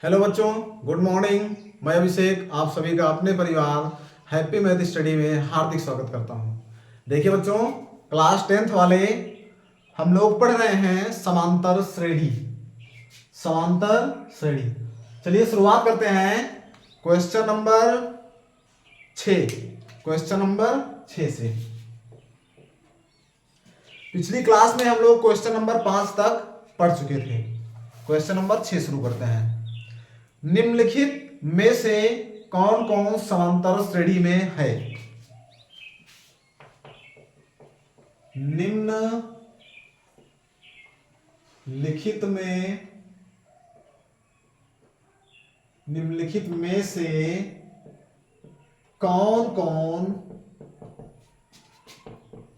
Hello बच्चों, good morning. मैं अभिषेक आप सभी का अपने परिवार हैप्पी मैथ स्टडी में हार्दिक स्वागत करता हूं। देखिए बच्चों, क्लास 10th वाले हम लोग पढ़ रहे हैं समांतर श्रेणी। समांतर श्रेणी, चलिए शुरुआत करते हैं क्वेश्चन नंबर 6। क्वेश्चन नंबर 6 से। पिछली क्लास में हम लोग क्वेश्चन नंबर 5 तक पढ़ चुके थे। क्वेश्चन नंबर 6 शुरू करते हैं। निम्नलिखित में से कौन कौन समांतर श्रेणी में है? निम्नलिखित में से कौन कौन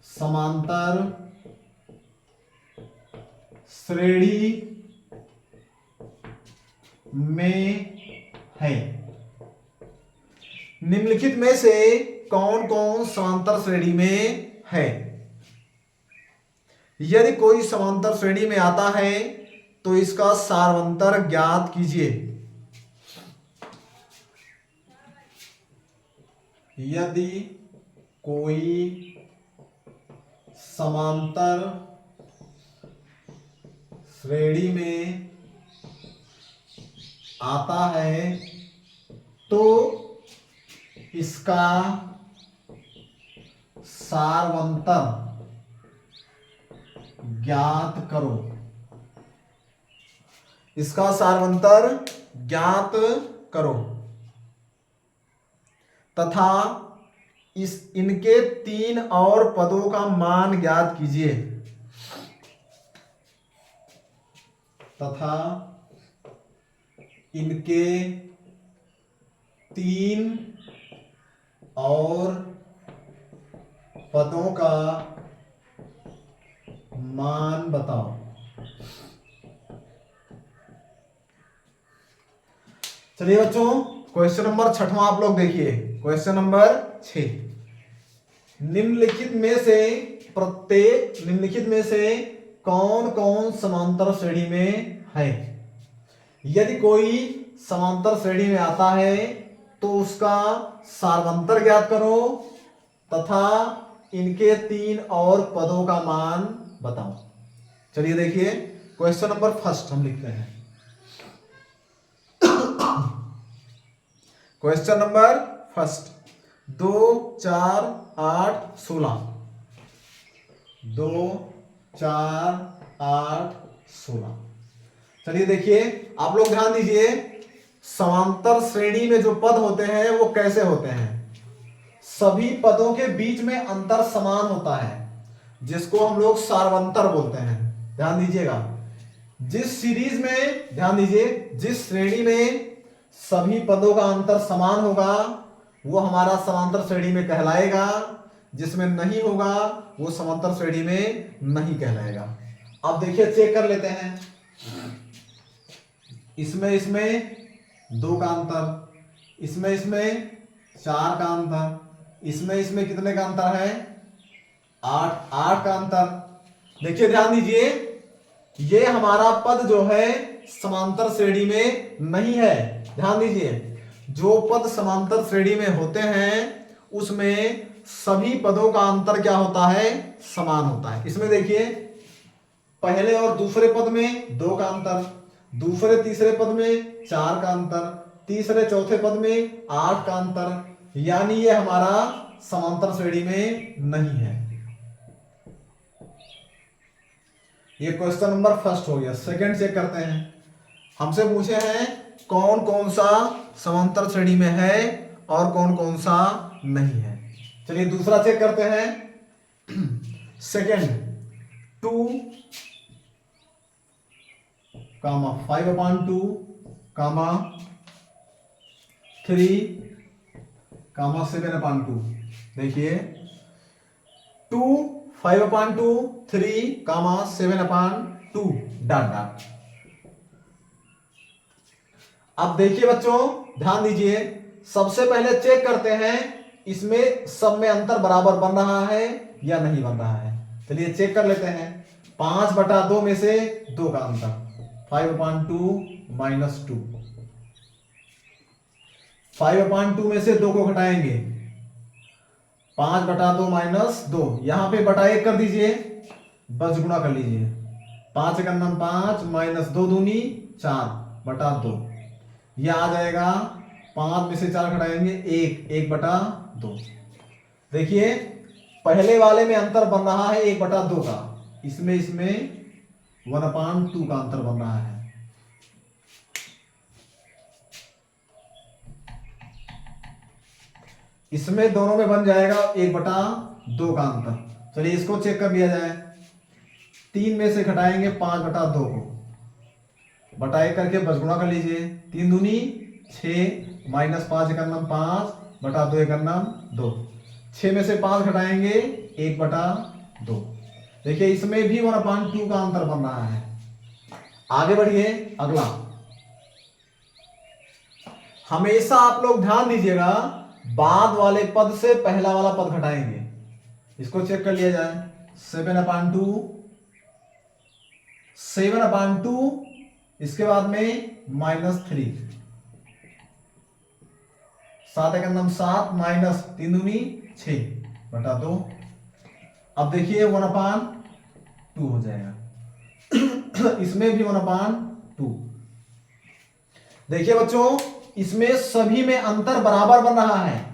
समांतर श्रेणी में है? निम्नलिखित में से कौन कौन समांतर श्रेणी में है? यदि कोई समांतर श्रेणी में आता है तो इसका सारवंतर ज्ञात कीजिए। यदि कोई समांतर श्रेणी में आता है तो इसका सारवंतर ज्ञात करो। इसका सारवंतर ज्ञात करो तथा इनके 3 और पदों का मान ज्ञात कीजिए। तथा इनके 3 और पदों का मान बताओ। चलिए बच्चों, क्वेश्चन नंबर 6वां आप लोग देखिए। Question number 6। निम्नलिखित में से कौन कौन समांतर श्रेणी में है? यदि कोई समांतर श्रेणी में आता है तो उसका सारवंतर ज्ञात करो तथा इनके 3 और पदों का मान बताओ। चलिए देखिए, क्वेश्चन नंबर 1 हम लिखते हैं। Question number 1, 2 4 8 16। 2 4 8 16। चलिए देखिए, आप लोग ध्यान दीजिए, समांतर श्रेणी में जो पद होते हैं वो कैसे होते हैं? सभी पदों के बीच में अंतर समान होता है, जिसको हम लोग सारवंतर बोलते हैं। ध्यान दीजिएगा, ध्यान दीजिए, जिस श्रेणी में सभी पदों का अंतर समान होगा वो हमारा समांतर श्रेणी में कहलाएगा। जिसमें नहीं होगा वो समांतर श्रेणी में नहीं कहलाएगा। अब देखिए, चेक कर लेते हैं। इसमें 2 का अंतर, इसमें 4 का अंतर, इसमें कितने का अंतर है? 8 का अंतर। देखिए ध्यान दीजिए, ये हमारा पद जो है समांतर श्रेणी में नहीं है। ध्यान दीजिए, जो पद समांतर श्रेणी में होते हैं उसमें सभी पदों का अंतर क्या होता है? समान होता है। इसमें देखिए, पहले और दूसरे पद में 2 का अंतर, दूसरे तीसरे पद में 4 का अंतर, तीसरे चौथे पद में 8 का अंतर, यानी ये हमारा समांतर श्रेणी में नहीं है। ये क्वेश्चन नंबर 1 हो गया। सेकंड चेक करते हैं। हमसे पूछे हैं कौन कौन सा समांतर श्रेणी में है और कौन कौन सा नहीं है। चलिए दूसरा चेक करते हैं। सेकंड, 2 5/2 3 7/2। देखिए, 2 5/2 3 7/2 डॉट डॉट। अब देखिए बच्चों, ध्यान दीजिए, सबसे पहले चेक करते हैं इसमें सब में अंतर बराबर बन रहा है या नहीं बन रहा है। चलिए चेक कर लेते हैं। 5/2 में से 2 का अंतर, 5/2 -2 5/2 में से 2 को घटाएंगे, 5/2 -2, यहां पे बटा 1 कर दीजिए, बस गुणा कर लीजिए, 5 का नम 5 -2 दूनी 4/2, यह आ जाएगा 5 में से 4 घटाएंगे 1/2। देखिए पहले वाले में अंतर बन रहा है 1/2 का, इसमें 1/2 का अंतर बन रहा है। इसमें दोनों में बन जाएगा 1/2 का अंतर। चलिए इसको चेक कर लिया जाए, 3 में से घटाएंगे 5/2 को, बटा 1 करके बस गुणा कर लीजिए, 3 दूनी 6 -5 का नाम 5/2 का नाम 2, 6 में से 5 घटाएंगे 1/2। देखिए इसमें भी 1/2 का अंतर बन रहा है। आगे बढ़िए, अगला हमेशा आप लोग ध्यान दीजिएगा, बाद वाले पद से पहला वाला पद घटाएंगे। इसको चेक कर लिया जाए, 7/2, इसके बाद में -3, 7 का नाम 7 -3 दूनी 6/2। अब देखिए 1/2 हो जाएगा। इसमें भी 1/2। देखिए बच्चों, इसमें सभी में अंतर बराबर बन रहा है,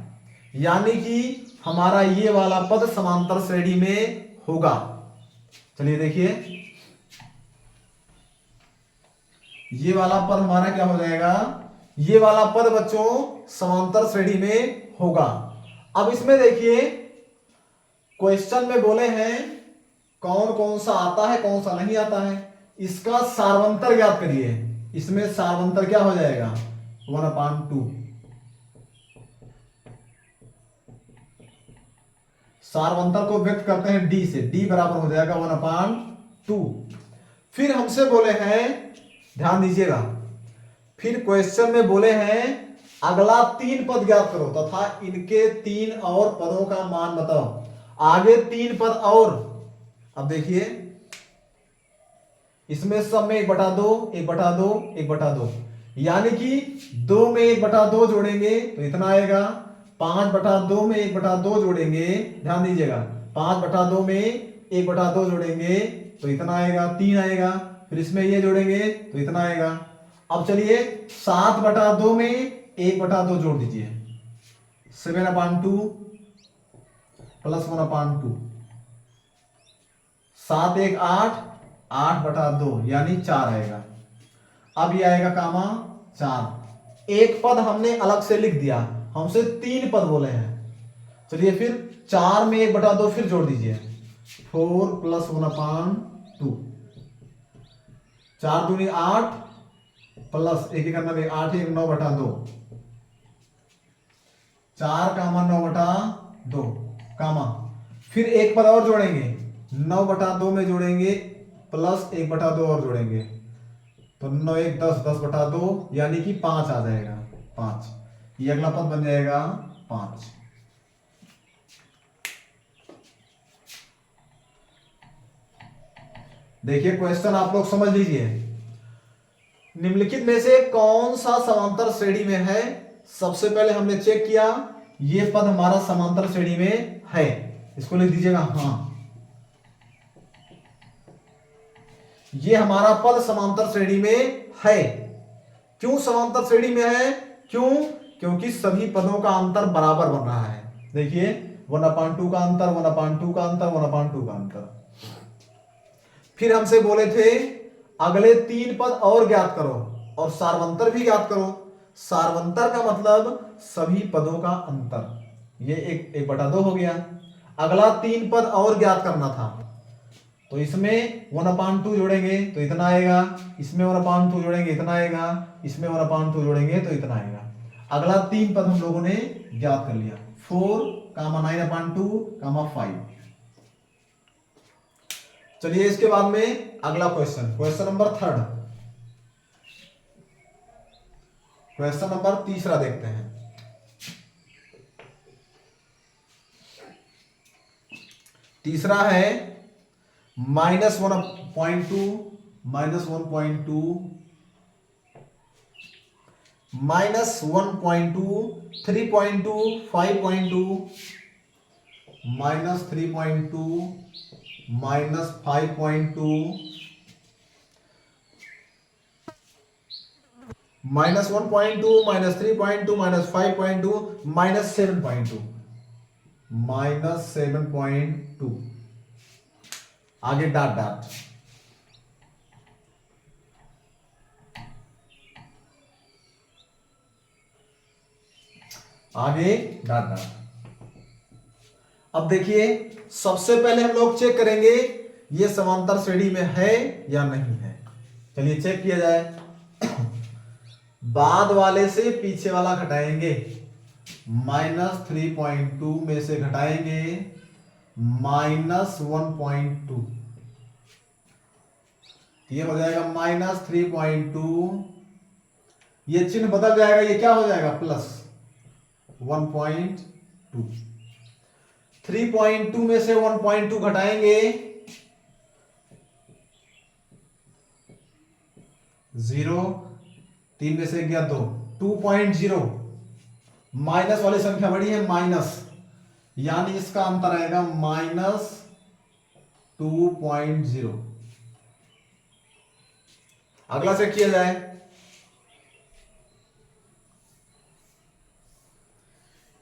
यानी कि हमारा ये वाला पद समांतर श्रेणी में होगा। चलिए देखिए, ये वाला पद हमारा क्या हो जाएगा, ये वाला पद बच्चों समांतर श्रेणी में होगा। अब इसमें देखिए क्वेश्चन में बोले हैं कौन कौन सा आता है कौन सा नहीं आता है, इसका सार्वंतर ज्ञात करिए। इसमें सार्वंतर क्या हो जाएगा, 1/2। सार्वंतर को व्यक्त करते हैं डी से, डी बराबर हो जाएगा 1/2। फिर हमसे बोले हैं, ध्यान दीजिएगा, फिर क्वेश्चन में बोले हैं अगला 3 पद ज्ञात करो तथा इनके 3 और पदों का मान बताओ। आगे 3 पद और, अब देखिए इसमें सब में 1/2, 1/2, 1/2, यानी कि 2 में 1/2 जोड़ेंगे तो इतना आएगा, 5/2 में 1/2 जोड़ेंगे, ध्यान दीजिएगा, 5/2 में 1/2 जोड़ेंगे तो इतना आएगा, 3 आएगा, फिर इसमें ये जोड़ेंगे तो इतना आएगा। अब चलिए 7/2 में 1/2 जोड़ दीजिए, 7/2 प्लस 1/2, 7 1 8, 8/2 यानी 4 आएगा। अब ये आएगा कामा 4। एक पद हमने अलग से लिख दिया, हमसे 3 पद बोले हैं। चलिए फिर 4 में 1/2 फिर जोड़ दीजिए, 4 प्लस 1/2, 4 दूनी 8 प्लस 1 करना 8 1 9/2, 4 कामा 9/2 कामा, फिर एक पद और जोड़ेंगे, 9/2 में जोड़ेंगे प्लस 1/2 और जोड़ेंगे तो 9 1 10, 10/2 यानी कि 5 आ जाएगा, 5। ये अगला पद बन जाएगा 5। देखिए क्वेश्चन आप लोग समझ लीजिए, निम्नलिखित में से कौन सा समांतर श्रेणी में है। सबसे पहले हमने चेक किया, ये पद हमारा समांतर श्रेणी में है, इसको लिख दीजिएगा हाँ, ये हमारा पद समांतर श्रेणी में है। क्यों समांतर श्रेणी में है, क्यों, क्योंकि सभी पदों का अंतर बराबर बन रहा है। देखिए 1/2 का अंतर, 1/2 का अंतर, 1/2 का अंतर। फिर हमसे बोले थे अगले 3 पद और ज्ञात करो और सार्वंतर भी ज्ञात करो। सार्वंतर का मतलब सभी पदों का अंतर, ये 1/2 हो गया। अगला 3 पद और ज्ञात करना था, तो इसमें 1/2 जोड़ेंगे तो इतना आएगा, इसमें 1/2 जोड़ेंगे इतना आएगा, इसमें 1/2 जोड़ेंगे तो इतना आएगा। अगला 3 पद हम लोगों ने ज्ञात कर लिया, 4 9/2 5। चलिए इसके बाद में अगला क्वेश्चन नंबर 3, क्वेश्चन नंबर 3 देखते हैं। तीसरा है -1.2, -1.2, -1.2, 3.2, 5.2, -3.2, -5.2, -1.2, -3.2, -5.2, -7.2, -7.2। आगे डॉट डॉट, आगे डॉट डॉट। अब देखिए, सबसे पहले हम लोग चेक करेंगे ये समांतर श्रेणी में है या नहीं है। चलिए चेक किया जाए। बाद वाले से पीछे वाला घटाएंगे, -3.2 में से घटाएंगे -1.2, ये हो जाएगा -3.2, ये चिन्ह बदल जाएगा, ये क्या हो जाएगा +1.2। 3.2 में से 1.2 घटाएंगे 0, 3 में से गया 2, 2.0। माइनस वाली संख्या बड़ी है माइनस, यानी इसका अंतर आएगा -2.0। अगला चेक किया जाए।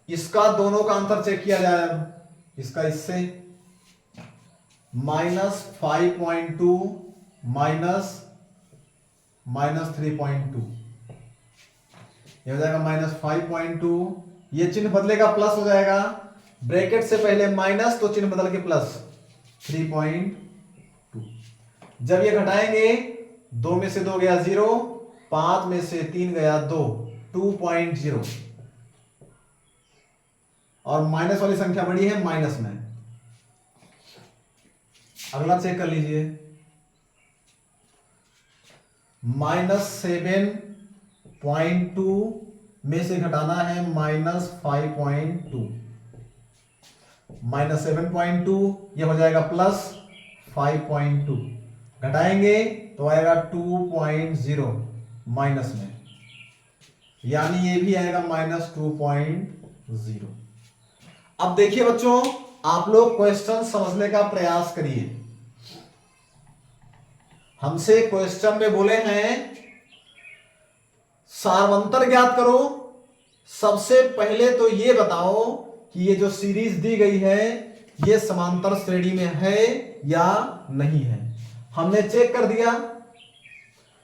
इसका दोनों का अंतर चेक किया जाए। इसका इससे -5.2 -3.2, ये हो जाएगा -5.2, ये चिन्ह बदलेगा प्लस हो जाएगा, ब्रैकेट से पहले माइनस तो चिन्ह बदल के प्लस 3.2। जब ये घटाएंगे 2 में से 2 गया 0, 5 में से 3 गया 2, 2.0। और माइनस वाली संख्या बड़ी है माइनस में। अगला चेक कर लीजिए, -7.2 में से घटाना है -5.2, -7.2, ये हो जाएगा +5.2, घटाएंगे तो आएगा 2.0 माइनस में, यानी ये भी आएगा -2.0। अब देखिए बच्चों, आप लोग क्वेश्चन समझने का प्रयास करिए। हमसे क्वेश्चन में बोले हैं सारवंतर ज्ञात करो। सबसे पहले तो ये बताओ कि ये जो सीरीज दी गई है ये समांतर श्रेणी में है या नहीं है। हमने चेक कर दिया,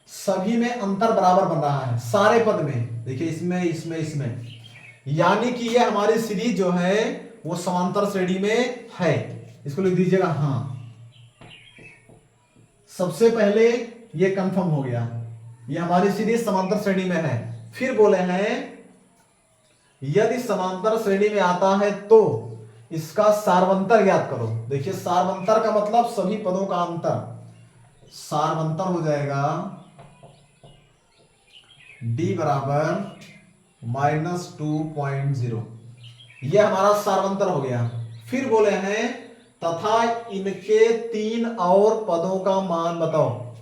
सभी में अंतर बराबर बन रहा है, सारे पद में। देखिए इसमें इसमें इसमें, यानी कि ये हमारी सीरीज जो है वो समांतर श्रेणी में है। इसको लिख दीजिएगा हाँ। सबसे पहले ये कंफर्म हो गया, ये हमारी सीरीज समांतर श्रेणी में है। फिर बोले हैं यदि समांतर श्रेणी में आता है तो इसका सारवंतर ज्ञात करो। देखिए सारवंतर का मतलब सभी पदों का अंतर, सारवंतर हो जाएगा d बराबर -2.0, यह हमारा सारवंतर हो गया। फिर बोले हैं तथा इनके 3 और पदों का मान बताओ।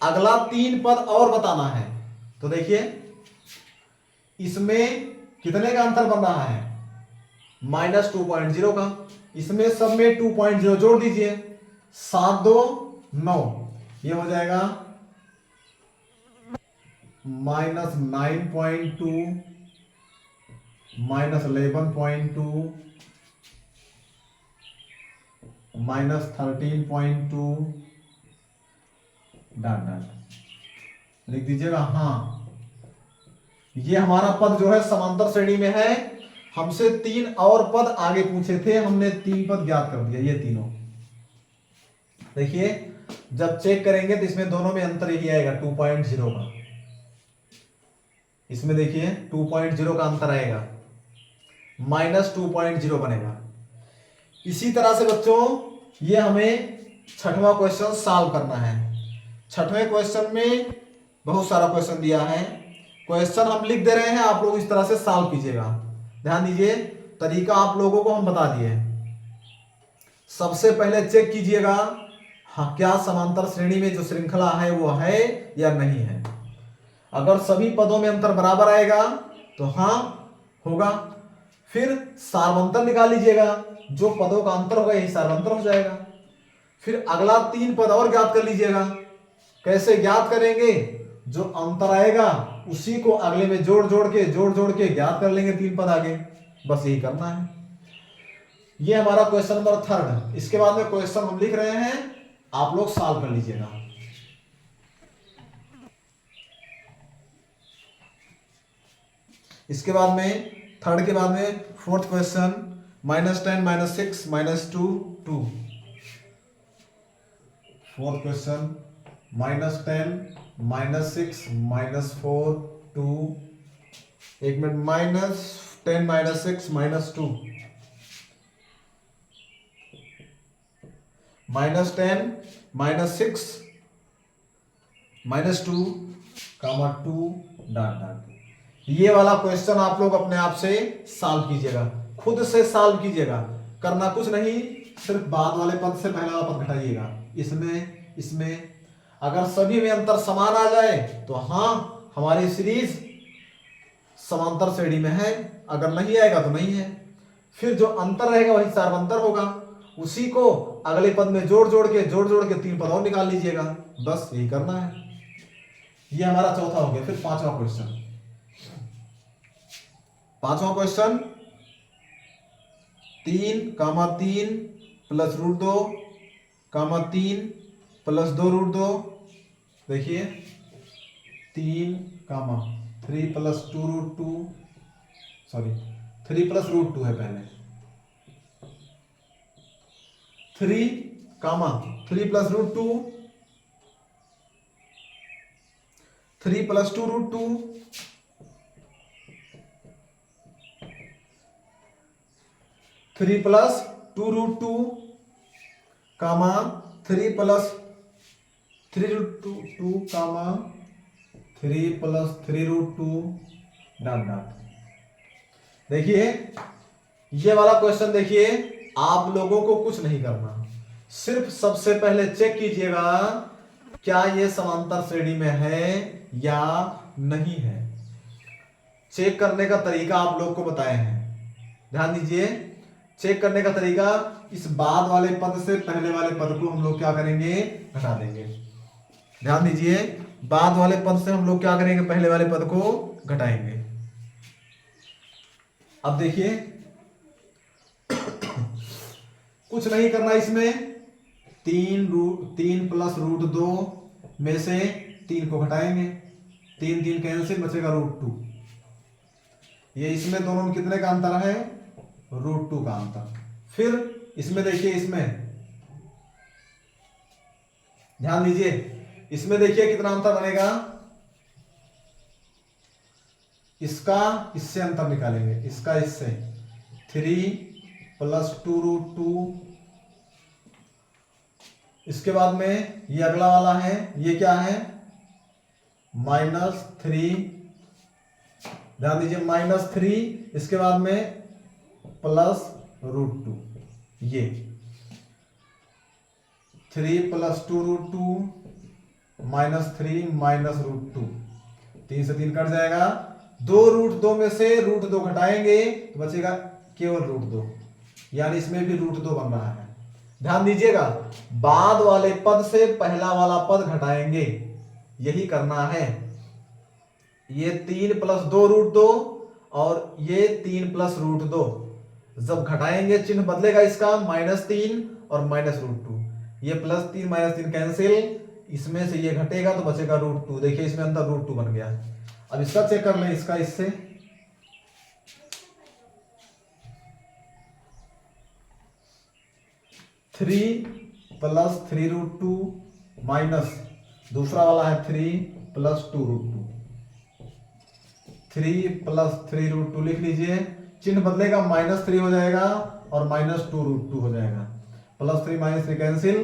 अगला 3 पद और बताना है। तो देखिए इसमें कितने का अंतर बन रहा है, -2.0 का। इसमें सब में 2.0 जोड़ दीजिए, 7 2 9, ये हो जाएगा -9.2 -11.2 -13.2 डॉट डॉट लिख दीजिएगा हाँ। ये हमारा पद जो है समांतर श्रेणी में है। हमसे 3 और पद आगे पूछे थे, हमने 3 पद ज्ञात कर दिया, ये तीनों। देखिए जब चेक करेंगे तो इसमें दोनों में अंतर यही आएगा 2.0 का। इसमें देखिए 2.0 का अंतर आएगा, -2.0 बनेगा। इसी तरह से बच्चों ये हमें छठवां क्वेश्चन सॉल्व करना है। छठवें क्वेश्चन में बहुत सारा क्वेश्चन दिया है। क्वेश्चन हम लिख दे रहे हैं, आप लोग इस तरह से सॉल्व कीजिएगा। ध्यान दीजिए, तरीका आप लोगों को हम बता दिए। सबसे पहले चेक कीजिएगा हाँ क्या समांतर श्रेणी में जो श्रृंखला है वो है या नहीं है। अगर सभी पदों में अंतर बराबर आएगा तो हाँ होगा। फिर सार्वंतर निकाल लीजिएगा, जो पदों का अंतर होगा यही सार्वंतर हो जाएगा। फिर अगला 3 पद और ज्ञात कर लीजिएगा। कैसे ज्ञात करेंगे? जो अंतर आएगा उसी को अगले में जोड़ जोड़ के ज्ञात कर लेंगे 3 पद आगे। बस यही करना है। ये हमारा क्वेश्चन नंबर 3। इसके बाद में क्वेश्चन हम लिख रहे हैं, आप लोग सॉल्व कर लीजिएगा। इसके बाद में 3 के बाद में 4th क्वेश्चन, -10 -6 -2 2। 4th question, -10 -6 -4 2। एक मिनट, -10 -6 -2, -10 -6 -2 2 डॉट डॉट। ये वाला क्वेश्चन आप लोग अपने आप से सॉल्व कीजिएगा, खुद से सॉल्व कीजिएगा, करना कुछ नहीं, सिर्फ बाद वाले पद से पहला वाला पद घटाइएगा। इसमें अगर सभी में अंतर समान आ जाए तो हाँ हमारी सीरीज समांतर श्रेणी में है, अगर नहीं आएगा तो नहीं है। फिर जो अंतर रहेगा वही सार्वंतर होगा, उसी को अगले पद में जोड़ जोड़ के 3 पद और निकाल लीजिएगा। बस यही करना है। ये हमारा चौथा हो गया। फिर 5वां क्वेश्चन, 3, 3 प्लस √2, 3 प्लस 2 √2। देखिए 3, 3 प्लस 2 √2, सॉरी 3 प्लस √2 है पहले। 3 plus √2, 3 plus 2 √2, 3 plus 2 √2, 3 plus 3 √2, 3 plus 3 √2 dot dot. देखिए ये वाला क्वेश्चन, देखिए आप लोगों को कुछ नहीं करना, सिर्फ सबसे पहले चेक कीजिएगा क्या ये समांतर श्रेणी में है या नहीं है। चेक करने का तरीका आप लोग को बताए हैं, ध्यान दीजिए। चेक करने का तरीका, इस बाद वाले पद से पहले वाले पद को हम लोग क्या करेंगे, घटा देंगे। ध्यान दीजिए, बाद वाले पद से हम लोग क्या करेंगे, पहले वाले पद को घटाएंगे। अब देखिए कुछ नहीं करना इसमें, 3 प्लस √2 में से 3 को घटाएंगे, 3 कैंसिल, बचेगा √2। ये इसमें दोनों में कितने का अंतर है, √2 का अंतर। फिर इसमें देखिए, इसमें ध्यान दीजिए, इसमें देखिए कितना अंतर बनेगा, इसका इससे अंतर निकालेंगे, इसका इससे 3 प्लस 2 √2। इसके बाद में ये अगला वाला है, ये क्या है, -3, ध्यान दीजिए -3। इसके बाद में प्लस √2, ये 3 प्लस 2 √2 -3 -√2, 3 से 3 कट जाएगा। 2 √2 में से √2 घटाएंगे तो बचेगा केवल √2, यानी इसमें भी √2 बन रहा है। ध्यान दीजिएगा, बाद वाले पद से पहला वाला पद घटाएंगे, यही करना है। ये 3 प्लस 2 √2 और ये 3 प्लस √2, जब घटाएंगे चिन्ह बदलेगा इसका, -3 और -√2। ये +3 -3 कैंसिल, इसमें से ये घटेगा तो बचेगा √2। देखिए इसमें अंतर √2 बन गया। अब इसका चेक कर लें, इसका इससे 3 प्लस 3 √2 माइनस दूसरा वाला है 3 प्लस 2 √2, 3 प्लस 3 √2 लिख लीजिए, चिन्ह बदलेगा, -3 हो जाएगा और -2 √2 हो जाएगा। +3 -3 कैंसिल,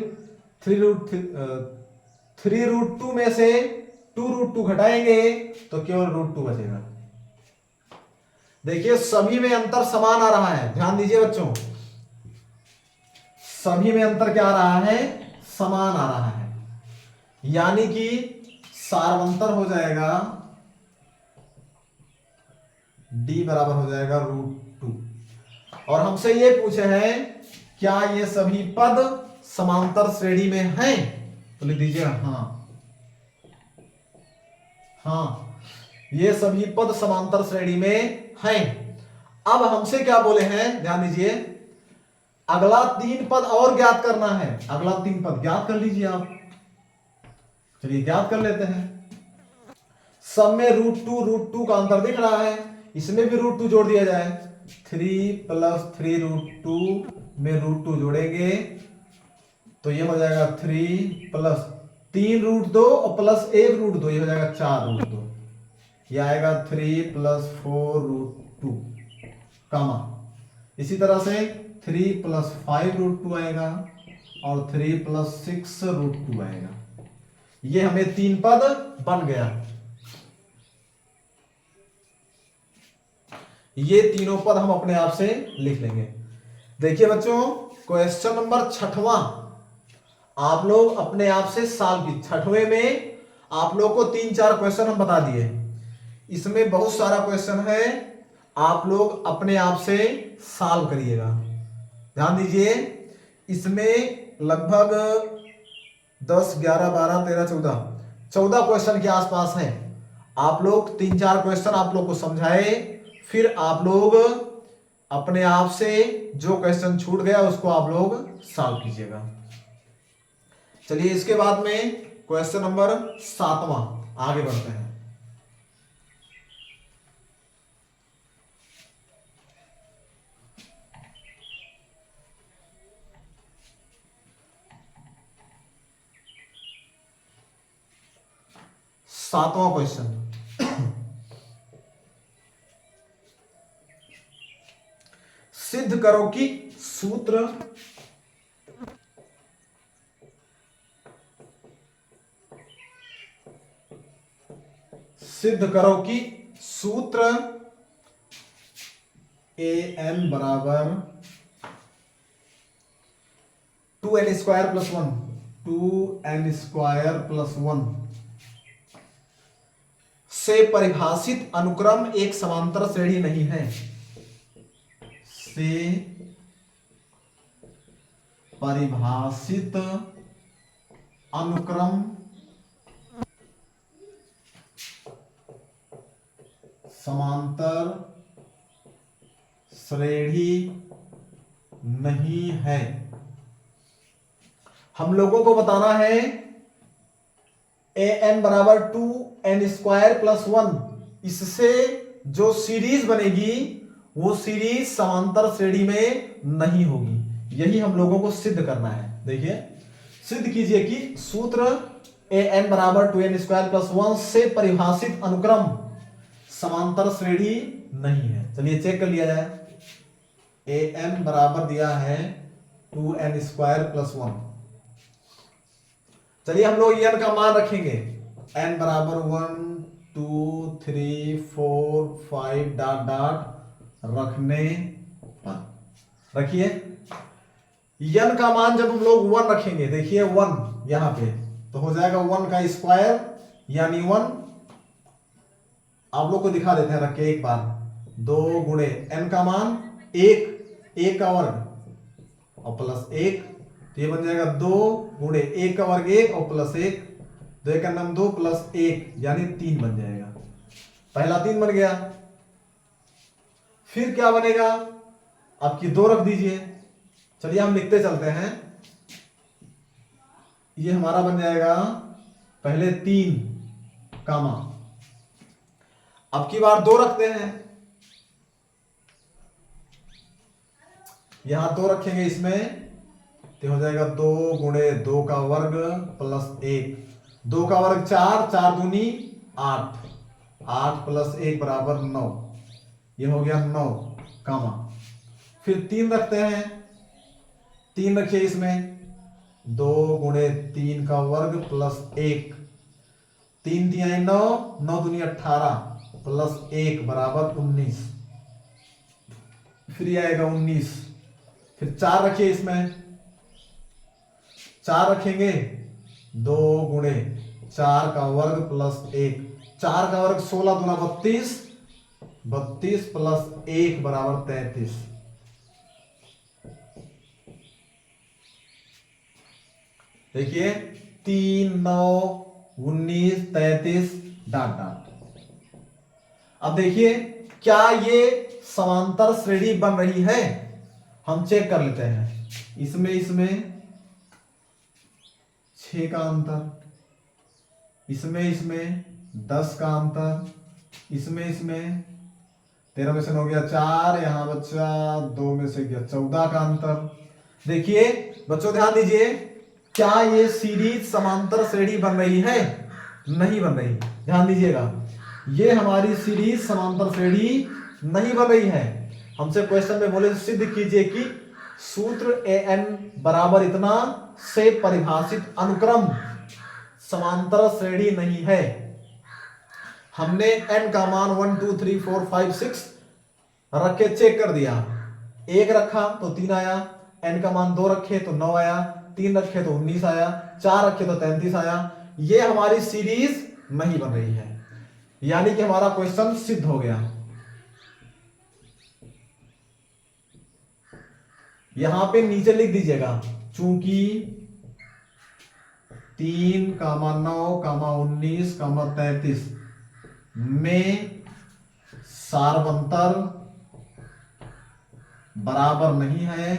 3 √2 में से 2 √2 घटाएंगे तो केवल √2 बचेगा। देखिए सभी में अंतर समान आ रहा है, ध्यान दीजिए बच्चों, सभी में अंतर क्या आ रहा है, समान आ रहा है, यानी कि सार्वंतर हो जाएगा डी बराबर हो जाएगा √2। और हमसे ये पूछे हैं क्या ये सभी पद समांतर श्रेणी में हैं, तो लिख दीजिए हाँ। हाँ, ये सभी पद समांतर श्रेणी में हैं। अब हमसे क्या बोले हैं, ध्यान दीजिए, अगला 3 पद और ज्ञात करना है। अगला 3 पद ज्ञात कर लीजिए आप। चलिए ज्ञात कर लेते हैं। सब में √2 का अंतर दिख रहा है, इसमें भी √2 जोड़ दिया जाए। 3 + 3 √2 में √2 जोड़ेंगे तो ये हो जाएगा 3 + 3 √2 और +1 √2, ये हो जाएगा 4 √2। ये आएगा 3 + 4 √2 कामा। इसी तरह से 3 + 5 √2 आएगा और 3 + 6 √2 आएगा। ये हमें 3 पद बन गया। ये तीनों पद हम अपने आप से लिख लेंगे। देखिए बच्चों, क्वेश्चन नंबर 6वां आप लोग अपने आप से सॉल्व की। 6वें में आप लोग को 3-4 क्वेश्चन हम बता दिए, इसमें बहुत सारा क्वेश्चन है, आप लोग अपने आप से सॉल्व करिएगा। ध्यान दीजिए, इसमें लगभग 10, 11, 12, 13, 14 क्वेश्चन के आसपास है। आप लोग 3-4 क्वेश्चन आप लोग को समझाए, फिर आप लोग अपने आप से जो क्वेश्चन छूट गया उसको आप लोग सॉल्व कीजिएगा। चलिए इसके बाद में क्वेश्चन नंबर 7वां आगे बढ़ते हैं। सातवां क्वेश्चन, सिद्ध करो कि सूत्र सिद्ध करो कि सूत्र an बराबर 2n² + 1 2n² + 1 से परिभाषित अनुक्रम एक समांतर श्रेणी नहीं है। से परिभाषित अनुक्रम समांतर श्रेणी नहीं है। हम लोगों को बताना है an बराबर 2n² + 1, इससे जो सीरीज बनेगी वो सीरीज समांतर श्रेणी में नहीं होगी। यही हम लोगों को सिद्ध करना है। देखिए, सिद्ध कीजिए कि सूत्र an बराबर 2n² + 1 से परिभाषित अनुक्रम समांतर श्रेणी नहीं है। चलिए चेक कर लिया जाए। an बराबर दिया है 2n² + 1। चलिए हम लोग n का मान रखेंगे। n बराबर 1 2 3 4 5 ... रखने पर रखिए। n का मान जब हम लोग 1 रखेंगे, देखिए 1 यहां पे, तो हो जाएगा 1 का स्क्वायर यानी 1। आप लोग को दिखा देते हैं रख के एक बार। 2 गुणे n का मान 1 का वर्ग और +1, तो ये बन जाएगा 2 गुणे 1 का वर्ग 1 और +1, 2 1 2 +1 यानी 3 बन जाएगा। पहला 3 बन गया। फिर क्या बनेगा, आपकी 2 रख दीजिए। चलिए हम लिखते चलते हैं। ये हमारा बन जाएगा पहले 3 कामा, अब की बार 2 रखते हैं। यहां 2 रखेंगे इसमें, तो हो जाएगा 2 गुणे 2 का वर्ग +1, 2 का वर्ग 4, 4 दूनी 8, 8 + 1 बराबर 9, ये हो गया 9 कामा। फिर 3 रखते हैं। 3 रखिए इसमें, 2 गुणे 3 का वर्ग +1, 3 दिया 9, 9 दूनी 18 +1 बराबर 19, फिर आएगा 19। फिर 4 रखिए इसमें, 4 रखेंगे, 2 गुणे 4 का वर्ग +1, 4 का वर्ग 16 दूना 32 32 प्लस 1 बराबर 33। देखिए 3, 9, 19, 33 डॉट डॉट। अब देखिए क्या ये समांतर श्रेणी बन रही है, हम चेक कर लेते हैं। इसमें 6 का अंतर, इसमें 10 का अंतर, इसमें 13 में से हो गया 4, यहां बच्चा 2 में से गया 14 का अंतर। देखिए बच्चों ध्यान दीजिए, क्या ये सीरीज समांतर श्रेणी बन रही है? नहीं बन रही। ध्यान दीजिएगा, ये हमारी सीरीज समांतर श्रेणी नहीं बन रही है। हमसे क्वेश्चन में बोले सिद्ध कीजिए कि सूत्र an बराबर इतना से परिभाषित अनुक्रम समांतर श्रेणी नहीं है। हमने n का मान 1 2 3 4 5 6 रख के चेक कर दिया। 1 रखा तो 3 आया, n का मान 2 रखे तो 9 आया, 3 रखे तो 19 आया, 4 रखे तो 33 आया। ये हमारी सीरीज नहीं बन रही है, यानी कि हमारा क्वेश्चन सिद्ध हो गया। यहां पे नीचे लिख दीजिएगा, चूंकि 3, 9, 19, 33 में सार्वंतर बराबर नहीं है,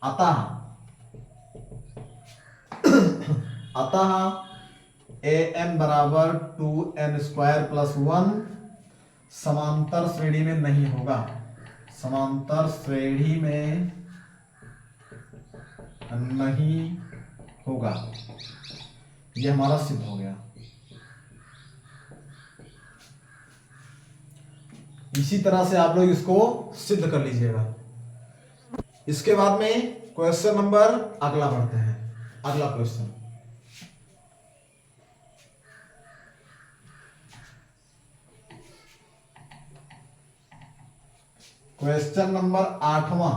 अतः an बराबर 2n² + 1 समांतर श्रेणी में नहीं होगा। समांतर श्रेणी में नहीं होगा, यह हमारा सिद्ध हो गया। इसी तरह से आप लोग इसको सिद्ध कर लीजिएगा। इसके बाद में क्वेश्चन नंबर अगला बढ़ते हैं। अगला क्वेश्चन, क्वेश्चन नंबर 8वां।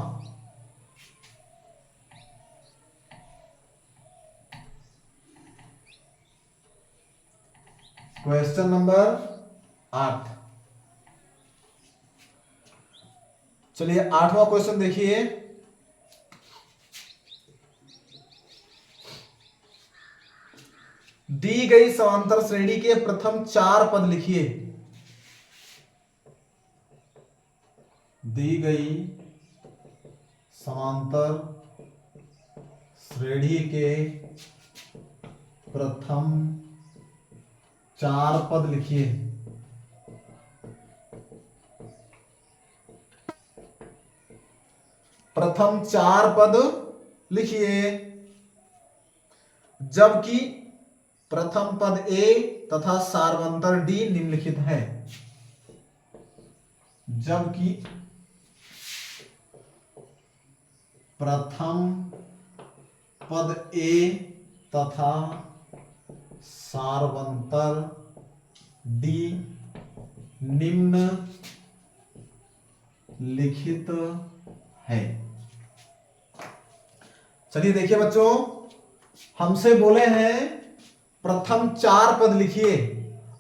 Question number 8। चलिए 8वां क्वेश्चन देखिए। दी गई समांतर श्रेणी के प्रथम 4 पद लिखिए। दी गई समांतर श्रेणी के प्रथम 4 पद लिखिए। प्रथम 4 पद लिखिए, जबकि प्रथम पद A तथा सार्वंतर D निम्नलिखित है। जबकि प्रथम पद A तथा सार्वंतर D निम्न लिखित है। चलिए देखिए बच्चों, हमसे बोले हैं प्रथम 4 पद लिखिए,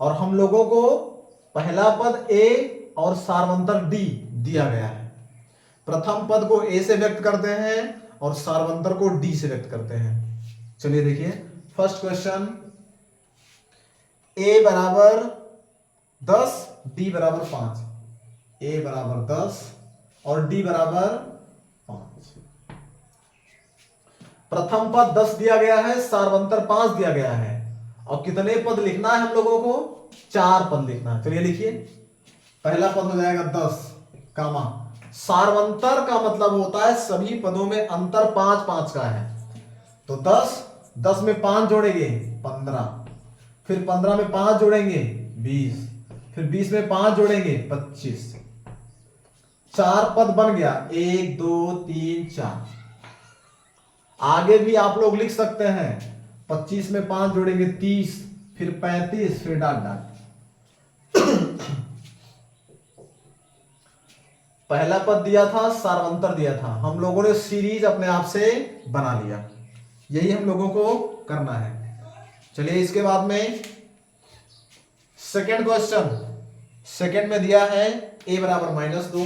और हम लोगों को पहला पद A और सार्वंतर D दिया गया है। प्रथम पद को A से व्यक्त करते हैं और सार्वंतर को D से व्यक्त करते हैं। चलिए देखिए फर्स्ट क्वेश्चन, A बराबर 10, D बराबर 5। A बराबर 10 और D बराबर 5। प्रथम पद 10 दिया गया है, सार्वंतर 5 दिया गया है, और कितने पद लिखना है हम लोगों को? 4 पद लिखना है। चलिए लिखिए, पहला पद हो जाएगा 10 कामा, सार्वंतर का मतलब होता है सभी पदों में अंतर 5-5 का है। तो 10 में 5 जोड़ेंगे 15, फिर 15 में 5 जोड़ेंगे 20, फिर 20 में 5 जोड़ेंगे 25। 4 पद बन गया, 1 2 3 4। आगे भी आप लोग लिख सकते हैं, 25 में 5 जोड़ेंगे 30, फिर 35, फिर डॉट डॉट। पहला पद दिया था, सार्वंतर दिया था, हम लोगों ने सीरीज अपने आप से बना लिया। यही हम लोगों को करना है। चलिए इसके बाद में सेकेंड क्वेश्चन, सेकेंड में दिया है a बराबर -2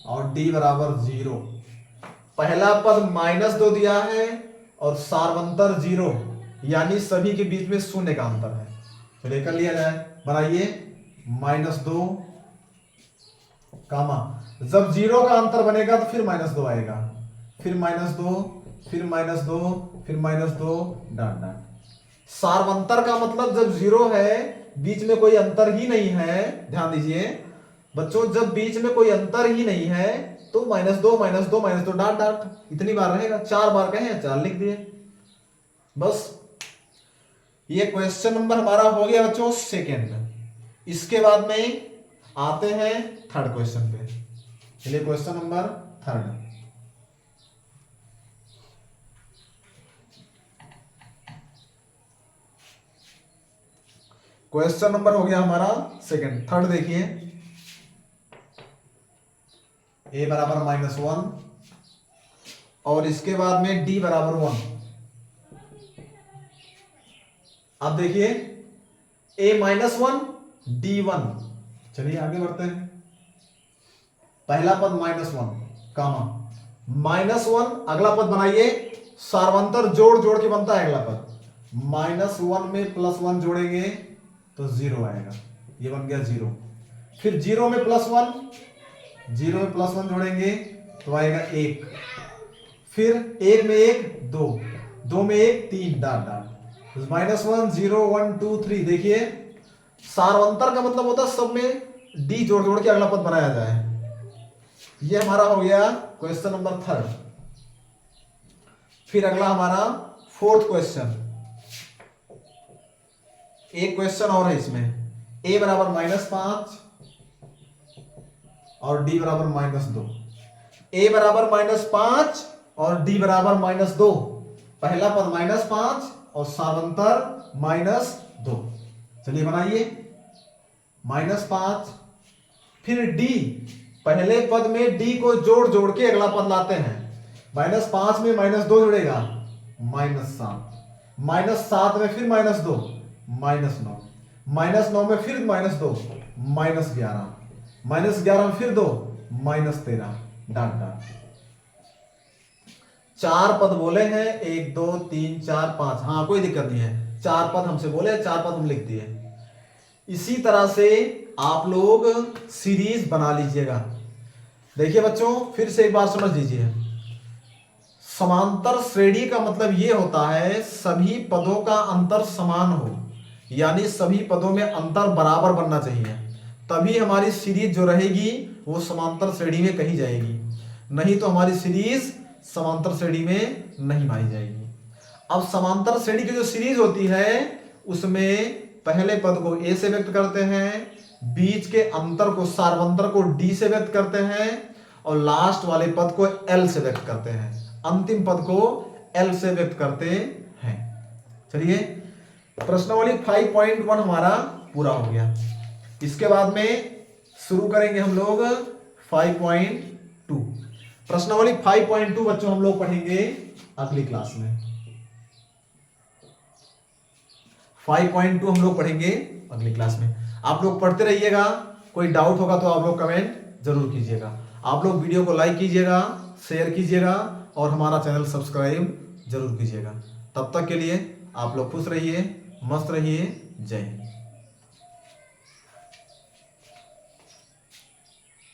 और d बराबर 0। पहला पद -2 दिया है और सार्वंतर 0, यानी सभी के बीच में शून्य का अंतर है। तो लेकर लिया जाए, बनाइए -2 कामा, जब 0 का अंतर बनेगा तो फिर -2 आएगा, फिर -2, फिर -2, फिर -2, डॉट डॉट। सार्वंतर का मतलब जब 0 है, बीच में कोई अंतर ही नहीं है, ध्यान दीजिए बच्चों, जब बीच में कोई अंतर ही नहीं है तो -2, -2, -2, डॉट डॉट, इतनी बार रहेगा। 4 बार कहें 4 लिख दिए बस। ये क्वेश्चन नंबर हमारा हो गया बच्चों सेकेंड। इसके बाद में आते हैं थर्ड क्वेश्चन पे। चलिए question number third, question number हो गया हमारा सेकंड। थर्ड देखिए, a बराबर -1 और इसके बाद में d बराबर 1। अब देखिए a -1 d 1। चलिए आगे बढ़ते हैं। पहला पद -1 कामा -1, अगला पद बनाइए, सार्वंतर जोड़ जोड़ के बनता है अगला पद। -1 में +1 जोड़ेंगे तो 0 आएगा, ये बन गया 0। फिर 0 में +1, 0 में +1 जोड़ेंगे तो आएगा 1। फिर 1 में 1 2, 2 में 1 3, डॉट डॉट। -1 0 1 2 3। देखिए सार्वंतर का मतलब होता है सब में d जोड़ जोड़ के अगला पद बनाया जाए। ये हमारा हो गया क्वेश्चन नंबर थर्ड। फिर अगला हमारा फोर्थ क्वेश्चन। एक क्वेश्चन और है इसमें, a बराबर -5 और d बराबर -2। a बराबर -5 और d बराबर -2। पहला पद -5 और सार्वंतर -2। चलिए बनाइए -5, फिर d, पहले पद में d को जोड़ जोड़ के अगला पद लाते हैं। -5 में -2 जुड़ेगा -7, -7 में फिर -2 -9, -9 में फिर -2 -11, -11 में फिर 2 -13, डॉट डॉट। 4 पद बोले हैं, 1 2 3 4 5। हाँ कोई दिक्कत नहीं है, 4 पद हमसे बोले, 4 पद हम लिख दिए। इसी तरह से आप लोग सीरीज बना लीजिएगा। देखिए बच्चों फिर से एक बार समझ लीजिए, समांतर श्रेणी का मतलब यह होता है सभी पदों का अंतर समान हो, यानी सभी पदों में अंतर बराबर बनना चाहिए, तभी हमारी सीरीज जो रहेगी वो समांतर श्रेणी में कही जाएगी, नहीं तो हमारी सीरीज समांतर श्रेणी में नहीं मानी जाएगी। अब समांतर श्रेणी की जो सीरीज होती है उसमें पहले पद को a से व्यक्त करते हैं, बीच के अंतर को सार्वंतर को d से व्यक्त करते हैं और लास्ट वाले पद को l से व्यक्त करते हैं, अंतिम पद को l से व्यक्त करते हैं। चलिए प्रश्नावली 5.1 हमारा पूरा हो गया। इसके बाद में शुरू करेंगे हम लोग 5.2। प्रश्नावली 5.2 बच्चों हम लोग पढ़ेंगे अगली क्लास में। 5.2 हम लोग पढ़ेंगे अगली क्लास में। आप लोग पढ़ते रहिएगा, कोई डाउट होगा तो आप लोग कमेंट जरूर कीजिएगा। आप लोग वीडियो को लाइक कीजिएगा, शेयर कीजिएगा और हमारा चैनल सब्सक्राइब जरूर कीजिएगा। तब तक के लिए आप लोग खुश रहिए, मस्त रहिए। जय हिंद।